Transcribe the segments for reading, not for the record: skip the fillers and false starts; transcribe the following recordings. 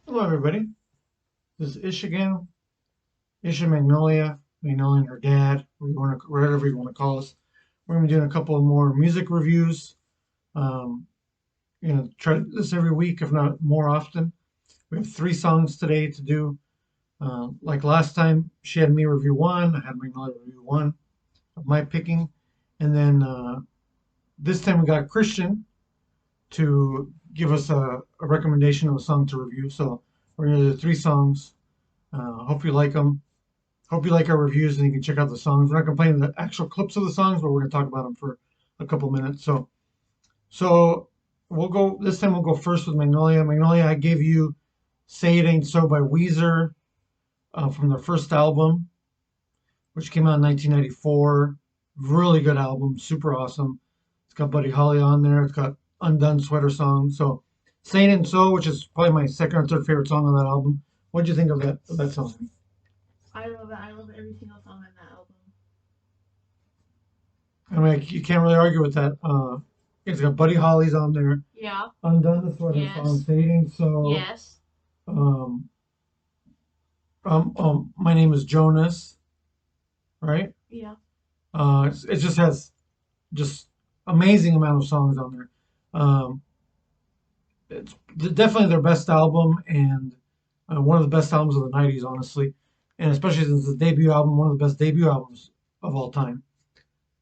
Hello, everybody. This is Ish again. Ish and Magnolia, Magnolia and her dad, whatever you want to call us. We're going to be doing a couple of more music reviews. Um, try this every week, if not more often. We have three songs today to do. Like last time, she had me review one, I had Magnolia review one of my picking. And then this time we got Christian to give us a recommendation of a song to review. So we're going to do three songs. Hope you like them. Hope you like our reviews and you can check out the songs. We're not going to play the actual clips of the songs, but we're going to talk about them for a couple minutes. So we'll go this time. We'll go first with Magnolia. Magnolia, I gave you "Say It Ain't So" by Weezer from their first album, which came out in 1994. Really good album, super awesome. It's got Buddy Holly on there. It's got Undone Sweater Song. So "Say It Ain't So," which is probably my second or third favorite song on that album. What'd you think of that song? I love it. I love every single song on that album. I mean, you can't really argue with that. It's got Buddy Holly's on there. Yeah. Undone the Sweater Song, Yes. Fading. So, Yes. um, my name is Jonas, right? Yeah. It just has just amazing amount of songs on there. Um, it's definitely their best album and one of the best albums of the '90s, honestly, and especially since the debut album, one of the best debut albums of all time.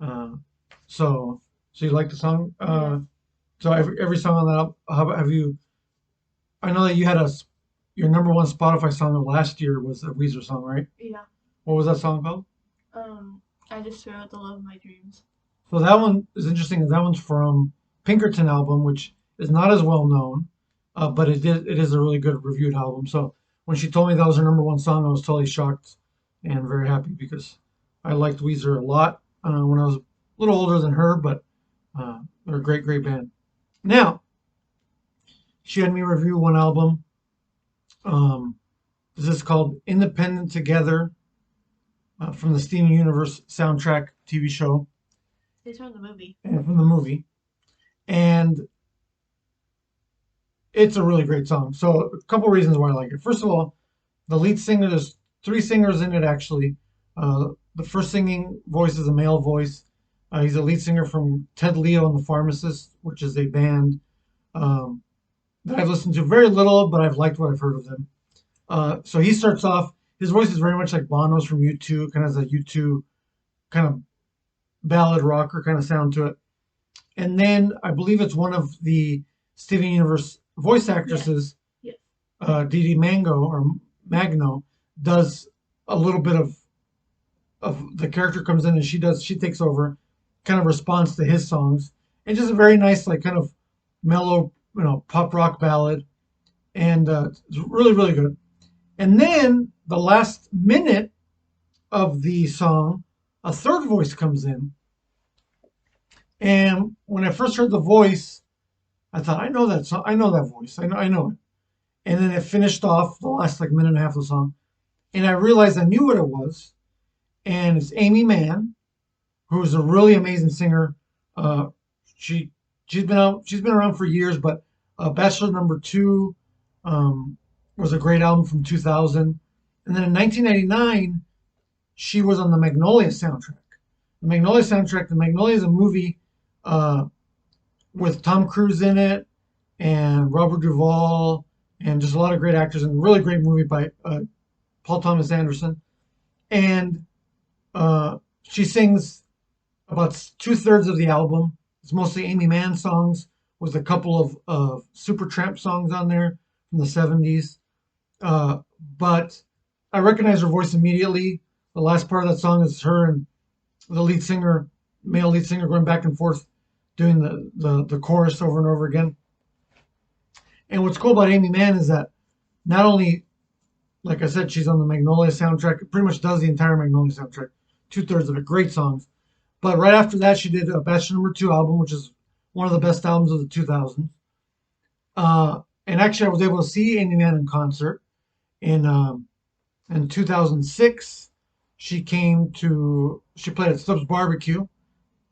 Uh, so, so you like the song? Yeah. So every song on that, have you? I know that you had your number one Spotify song of last year was a Weezer song, right? Yeah. What was that song called? I just threw out the love of my dreams. So that one is interesting. That one's from Pinkerton album, which is not as well known, but it is a really good reviewed album. So when she told me that was her number one song, I was totally shocked and very happy because I liked Weezer a lot when I was a little older than her, but they're a great band. Now she had me review one album. Um, this is called Independent Together from the Steven Universe soundtrack TV show It's from the movie. and from the movie. And it's a really great song. So a couple reasons why I like it. First of all, the lead singer, there's three singers in it actually. The first singing voice is a male voice. He's a lead singer from Ted Leo and the Pharmacists, which is a band um, that I've listened to very little, but I've liked what I've heard of them. So he starts off. His voice is very much like Bono's from U2, kind of has a U2 kind of ballad rocker kind of sound to it. And then I believe it's one of the Steven Universe voice Yes. actresses, Yes. Dee Mango or Magno, does a little bit of the character comes in and she takes over, kind of responds to his songs, and just a very nice like kind of mellow pop rock ballad, and it's really good. And then the last minute of the song, a third voice comes in. And when I first heard the voice, I thought, I know that song. I know that voice. I know it. And then it finished off the last like minute and a half of the song. And I realized I knew what it was. And it's Amy Mann, who's a really amazing singer. Uh, she she's been around for years, but Bachelor Number Two um, was a great album from 2000. And then in 1999, she was on the Magnolia soundtrack. The Magnolia is a movie uh, with Tom Cruise in it and Robert Duvall and just a lot of great actors and a really great movie by Paul Thomas Anderson. And she sings about two-thirds of the album. It's mostly Amy Mann songs with a couple of Supertramp songs on there from the 70s. Uh, but I recognize her voice immediately. The last part of that song is her and the lead singer, male lead singer, going back and forth doing the chorus over and over again. And what's cool about Amy Mann is that not only, like I said, she's on the Magnolia soundtrack, pretty much does the entire Magnolia soundtrack, two-thirds of it, great songs. But right after that, she did a Bachelor Number Two album, which is one of the best albums of the 2000s. And actually, I was able to see Amy Mann in concert in 2006. She played at Stubbs Barbecue,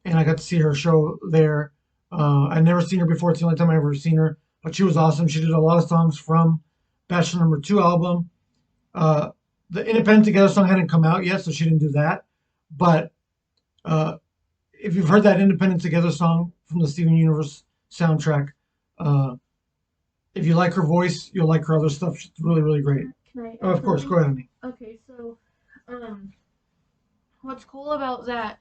and I got to see her show there. I'd never seen her before. It's the only time I ever seen her, but she was awesome. She did a lot of songs from Bachelor Number Two album. Uh, the Independent Together song hadn't come out yet, so she didn't do that. But uh, if you've heard that Independent Together song from the Steven Universe soundtrack, uh, if you like her voice, you'll like her other stuff. She's really, really great. Can I Oh, add of course, go something? ahead, honey. Okay, so um, what's cool about that?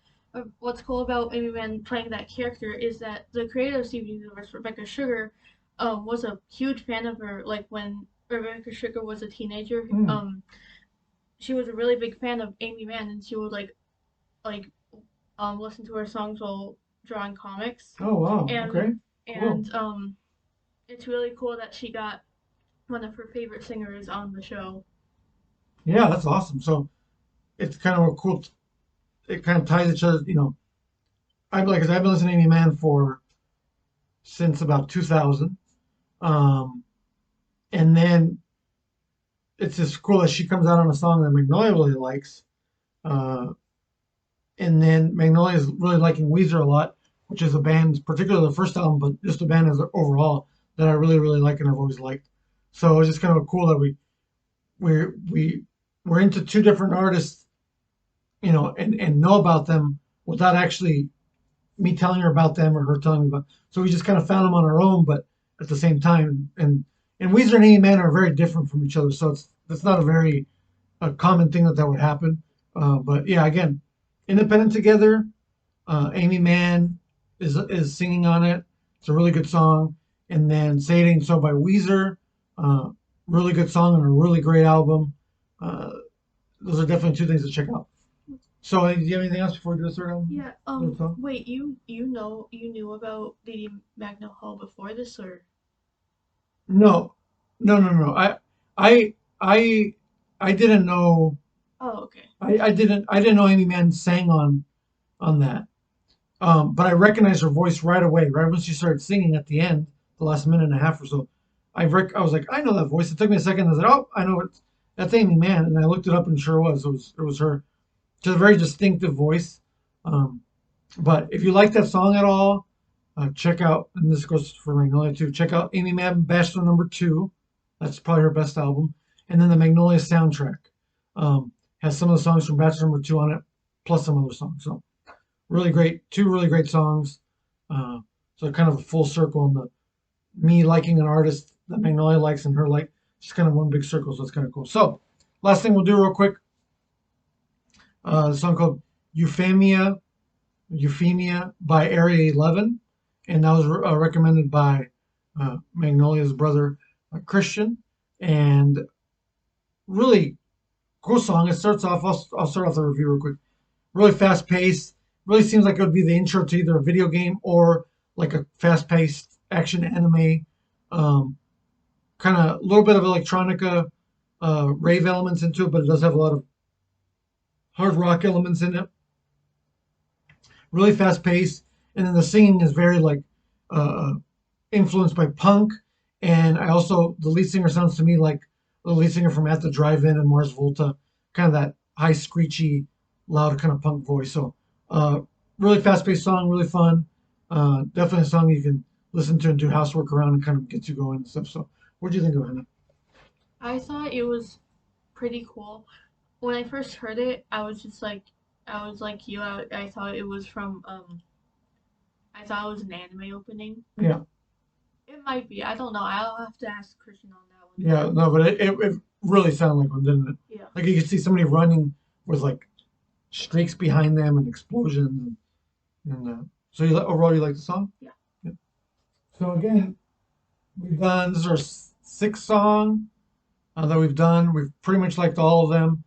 What's cool about Amy Mann playing that character is that the creator of Steven Universe, Rebecca Sugar, was a huge fan of her. Like when Rebecca Sugar was a teenager, Mm. she was a really big fan of Amy Mann, and she would like listen to her songs while drawing comics, Oh, wow. and Okay. Cool. and it's really cool that she got one of her favorite singers on the show. Yeah, that's awesome. So it's kind of a cool. It kind of ties each other. I've like I said, I've been listening to Amy Mann for since about 2000. Um, and then it's just cool that she comes out on a song that Magnolia really likes. Uh, and then Magnolia is really liking Weezer a lot, which is a band, particularly the first album, but just a band as overall that I really, really like and I've always liked. So it's just kind of cool that we we're into two different artists, and know about them without actually me telling her about them or her telling me about. So we just kind of found them on our own, but at the same time, and Weezer and Amy Man are very different from each other, so it's not a very a common thing that would happen. But yeah, again, independent together. Amy Mann is singing on it. It's a really good song. And then "Say It Ain't So" by Weezer, uh, really good song and a really great album. Uh, those are definitely two things to check out. So, do you have anything else before we do the third album? Yeah. Third song? Wait. You knew about Lady Magno Hall before this, or No, no, no, no. I, I, I didn't know. oh, okay. I didn't know Amy Mann sang on that. But I recognized her voice right away, right when she started singing at the end, the last minute and a half or so. I was like, I know that voice. It took me a second. I was like, oh, I know that's Amy Mann, and I looked it up and sure was. It was her. Just a very distinctive voice. Um, but if you like that song at all, check out, and this goes for Magnolia too. Check out Amy Mann Bachelor Number Two. That's probably her best album. And then the Magnolia soundtrack has some of the songs from Bachelor Number Two on it, plus some other songs. So really great, two really great songs. Uh, so kind of a full circle on the me liking an artist that Magnolia likes and her like, just kind of one big circle. So it's kind of cool. So last thing we'll do real quick, the song called Euphemia, Euphemia by Area 11, and that was recommended by Magnolia's brother Christian, and really cool song. It starts off. I'll start off the review real quick. Really fast paced. Really seems like it would be the intro to either a video game or like a fast paced action anime. Um, Kind of a little bit of electronica, rave elements into it, but it does have a lot of hard rock elements in it. Really fast paced, and then the singing is very like uh, influenced by punk. And I also the lead singer sounds to me like the lead singer from At the Drive-In and Mars Volta, kind of that high screechy, loud kind of punk voice. So uh, really fast paced song, really fun. Definitely a song you can listen to and do housework around and kind of get you going and stuff. So what do you think of it? I thought it was pretty cool. When I first heard it, I was like you. I thought it was from I thought it was an anime opening. Yeah, It might be. I don't know. I'll have to ask Christian on that one. yeah, no, but it really sounded like one, didn't it? Yeah. Like you could see somebody running with like streaks behind them and explosions. And so overall, you like the song? Yeah. Yeah. So again, we've done this is our sixth song that we've done. We've pretty much liked all of them.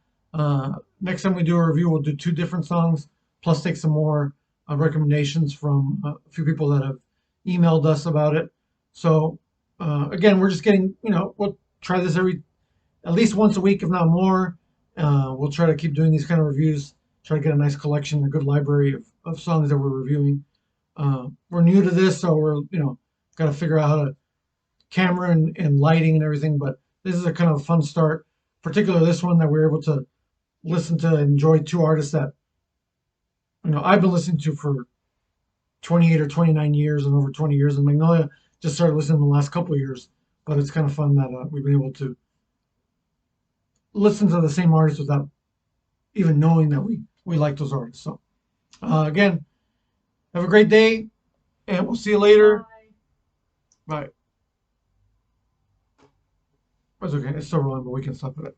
Next time we do a review, we'll do two different songs, plus take some more recommendations from a few people that have emailed us about it. So again, we're just getting, we'll try this at least once a week, if not more. We'll try to keep doing these kind of reviews, try to get a nice collection, a good library of songs that we're reviewing. We're new to this, so we're, got to figure out how to camera and lighting and everything, but this is a kind of fun start, particularly this one that we're able to listen to and enjoy two artists that, I've been listening to for 28 or 29 years and over 20 years, and Magnolia just started listening in the last couple of years, but it's kind of fun that we've been able to listen to the same artists without even knowing that we like those artists. So again, have a great day, and we'll see you later. Bye. Bye. It's okay. It's still rolling, but we can stop it.